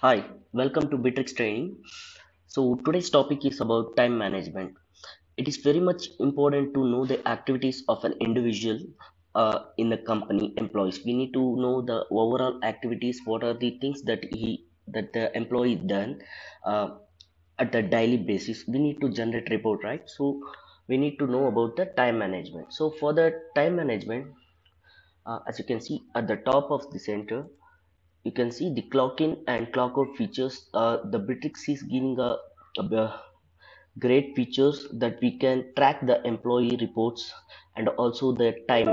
Hi, welcome to Bitrix Training. So today's topic is about time management. It is very much important to know the activities of an individual in the company employees. We need to know the overall activities. What are the things that the employee done uh, at a daily basis. We need to generate report, right? So we need to know about the time management. So for the time management, as you can see at the top of the center, you can see the clock in and clock out features. The Bitrix is giving a great features that we can track the employee reports and also the time.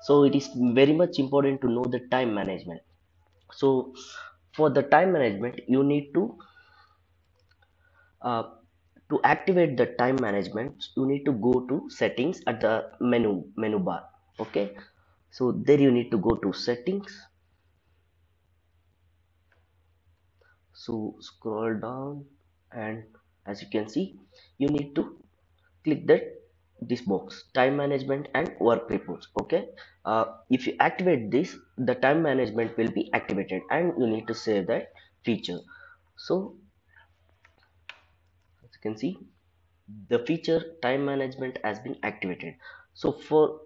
So it is very much important to know the time management. So for the time management, you need uh, to activate the time management. You need to go to settings at the menu bar. Okay, so there you need to go to settings. So scroll down, and as you can see, you need to click that this box, time management and work reports. Okay, if you activate this, the time management will be activated and you need to save that feature. So as you can see, the feature time management has been activated. So for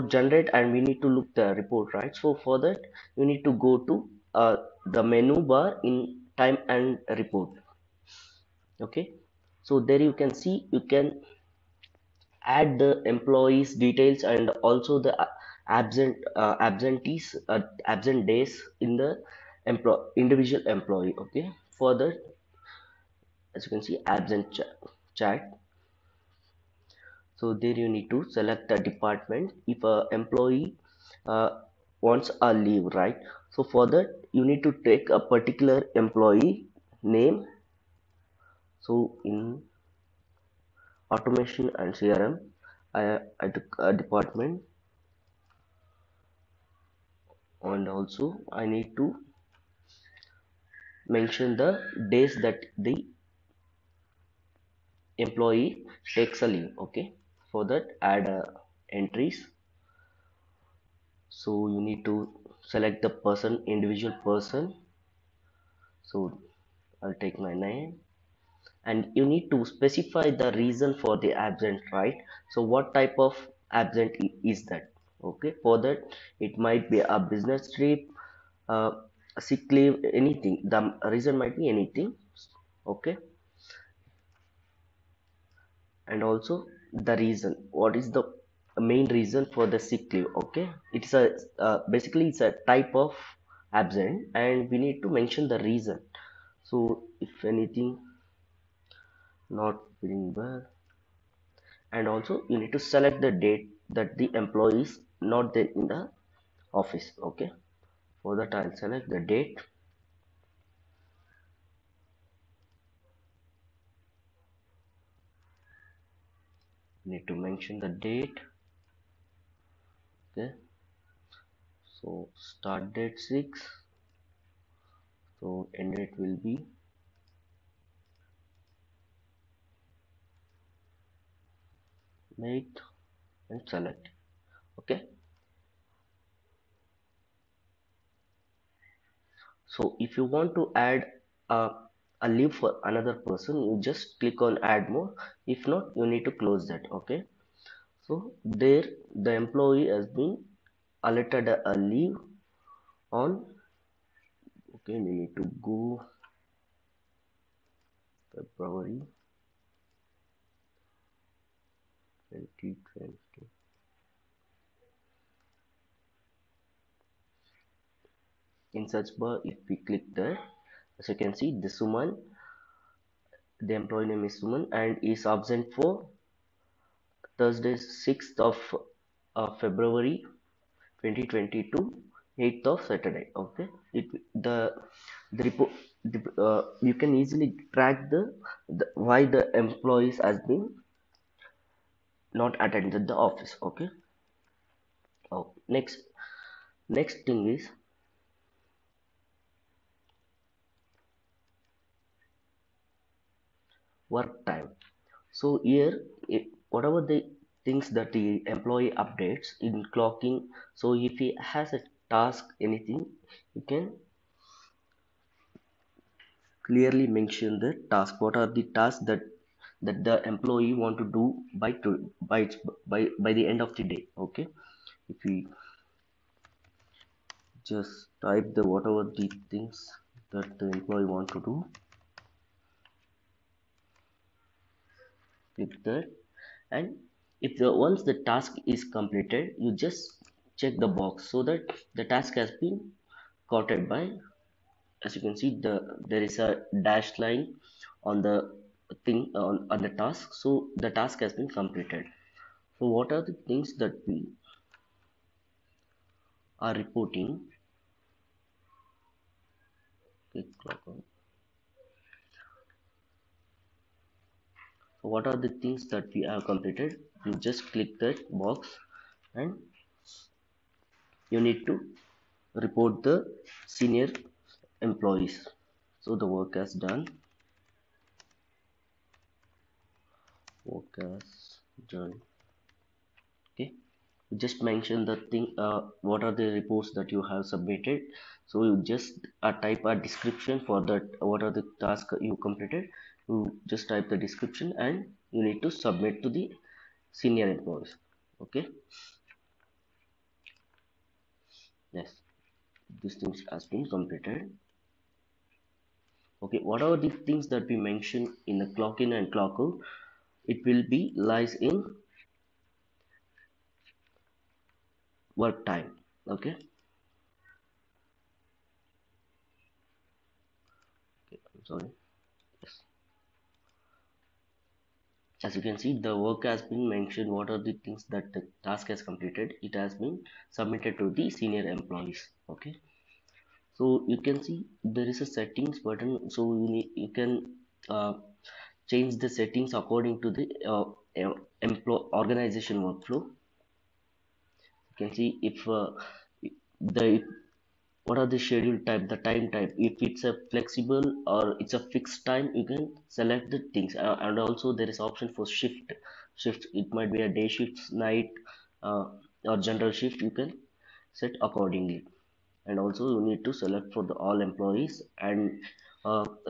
generate, and we need to look the report, right? So for that you need to go to the menu bar in time and report. Okay, so there you can see, you can add the employees details and also the absent days in the individual employee. Okay, for that, as you can see, chat. So there you need to select the department if a employee uh, wants a leave, right? So for that you need to take a particular employee name. So in automation and CRM, I took a department, and also I need to mention the days that the employee takes a leave. Okay, for that add entries. So you need to select the person, individual person. So I'll take my name, and you need to specify the reason for the absent, right? So what type of absent is that? Okay, for that it might be a business trip, uh, a sick leave, anything. The reason might be anything. Okay, and also the reason, what is the main reason for the sick leave. Okay, it's a basically it's a type of absent and we need to mention the reason. So if anything, not feeling well, and also you need to select the date that the employee is not there in the office. Okay, for that I'll select the date. Need to mention the date. Okay, so start date 6, so end date will be 8, and select. Okay, so if you want to add a, a leave for another person, you just click on add more. If not, you need to close that. Okay, so there the employee has been alerted a leave on. Okay, we need to go February 2020. In search bar, if we click there, as you can see, the Suman, the employee name is Suman, and is absent for Thursday 6th of February 2022, 8th of Saturday. Okay, the report, you can easily track the why the employees has been not attended the office. Okay, oh, next thing is work time. So here, whatever the things that the employee updates in clocking, so if he has a task anything, you can clearly mention the task. What are the tasks that the employee want to do by the end of the day? Okay, if we just type the whatever the things that the employee want to do, click that, and if the once the task is completed, you just check the box so that the task has been counted by. As you can see, there is a dashed line on the thing on the task, so the task has been completed. So what are the things that we are reporting? Click clock on. So what are the things that we have completed? You just click that box and you need to report the senior employees. So the work has done. Work has done. Okay, just mention the thing, what are the reports that you have submitted. So you just type a description for that, what are the tasks you completed. You just type the description and you need to submit to the senior employees. Okay, yes, these things has been completed. Okay, whatever the things that we mentioned in the clock in and clock out, it will be lies in work time. Okay, okay, I'm sorry. Yes, as you can see, the work has been mentioned. What are the things that the task has completed? It has been submitted to the senior employees. Okay, so you can see there is a settings button. So you can change the settings according to the employee organization workflow. You can see if the what are the schedule type, the time type, if it's a flexible or it's a fixed time, you can select the things. And also there is option for shift. It might be a day shift, night, uh, or general shift. You can set accordingly. And also you need to select for the all employees. And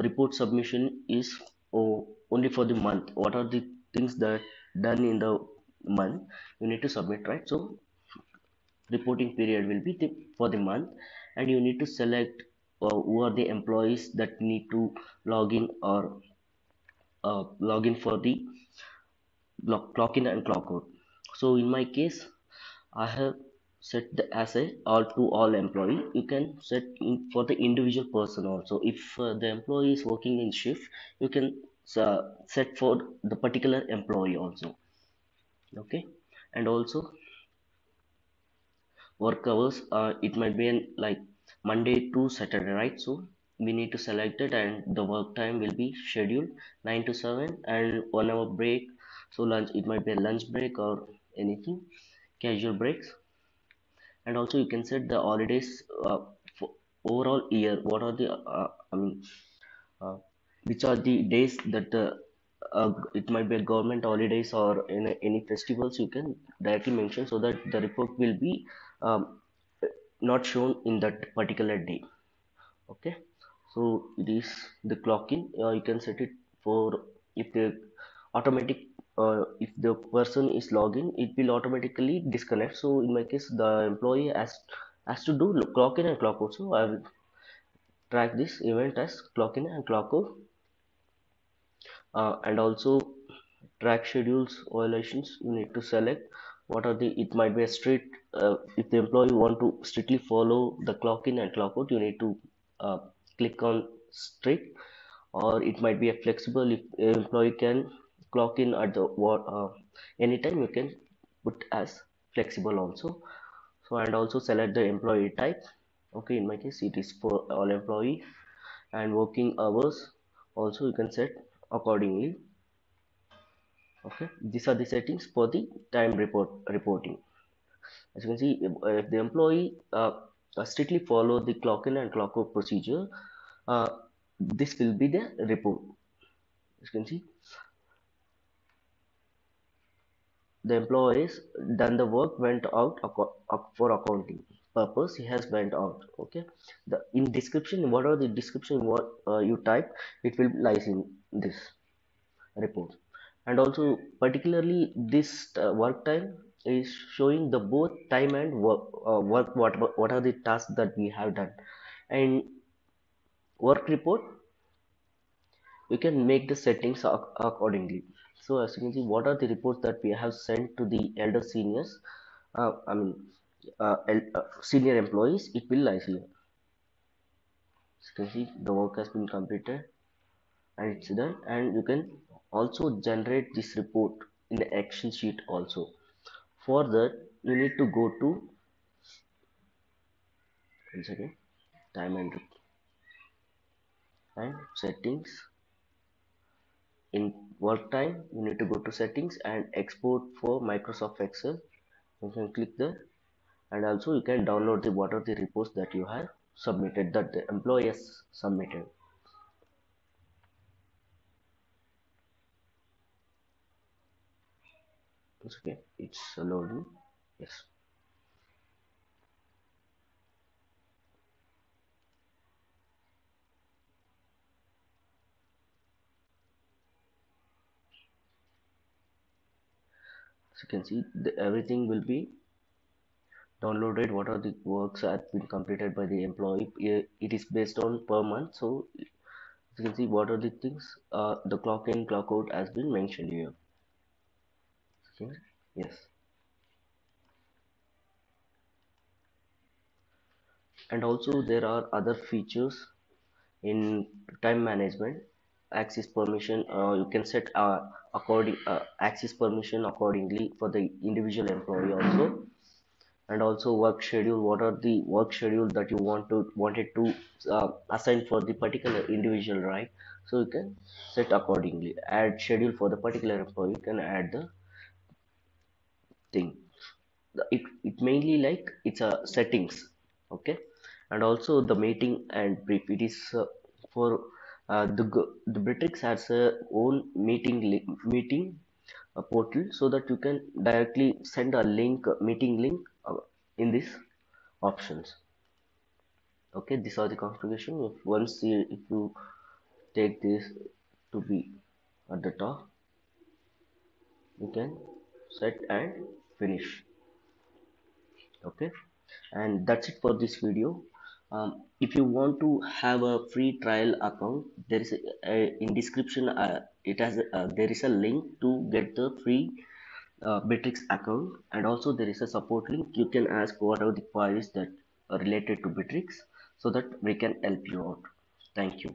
report submission is only for the month. What are the things that done in the month you need to submit, right? So reporting period will be for the month, and you need to select who are the employees that need to log in or log in for the clock in and clock out. So in my case, I have set the as a all to all employee. You can set in for the individual person also. If the employee is working in shift, you can set for the particular employee also. Okay, and also work hours, it might be in like Monday to Saturday, right? So we need to select it, and the work time will be scheduled 9 to 7 and 1 hour break. So lunch, it might be a lunch break or anything casual breaks. And also you can set the holidays for overall year. What are the uh, which are the days that it might be a government holidays or in any festivals, you can directly mention so that the report will be um, not shown in that particular day. Okay, so it is the clock in. You can set it for if the automatic, if the person is logging, it will automatically disconnect. So in my case, the employee has to do clock in and clock out. So I will track this event as clock in and clock out. And also track schedules violations. You need to select what are the, it might be a strict, if the employee want to strictly follow the clock in and clock out, you need to uh, click on strict. Or it might be a flexible, if employee can clock in at the what anytime, you can put as flexible also. So and also select the employee type. Okay, in my case it is for all employee. And working hours also you can set accordingly. Okay, these are the settings for the time reporting. As you can see, if the employee strictly follow the clock in and clock out procedure, uh, this will be the report. As you can see, the employees done the work, went out for accounting. purpose he has went out. Okay, the in description, whatever the description what you type, it will lies in this report. And also particularly this work time is showing the both time and work what are the tasks that we have done. And work report, you can make the settings accordingly. So as you can see, what are the reports that we have sent to the elder seniors, I mean senior employees, it will lie here. As you can see, the work has been completed and it's done. And you can also generate this report in the Excel sheet also. For that, you need to go to, one second, time and settings. In work time, you need to go to settings and export for Microsoft Excel. You can click there, and also you can download the what are the reports that you have submitted, that the employee has submitted. It's okay, it's loading. Yes. As you can see, everything will be downloaded. What are the works that been completed by the employee? It is based on per month, so you can see what are the things. The clock in, clock out has been mentioned here. Okay. Yes. And also there are other features in time management. Access permission, you can set according access permission accordingly for the individual employee also. And also work schedule, what are the work schedule that you wanted to assign for the particular individual, right? So you can set accordingly. Add schedule for the particular employee, you can add the thing. It mainly like it's a settings. Okay. And also the meeting and brief, it is for the Britrix has a own meeting portal, so that you can directly send a link, meeting link, in these options. Okay, these are the configuration. If once if you take this to be at the top, you can set and finish. Okay, and that's it for this video. If you want to have a free trial account, there is in description, it has there is a link to get the free Bittrex account. And also there is a support link. You can ask what are the queries that are related to Bittrex, so that we can help you out. Thank you.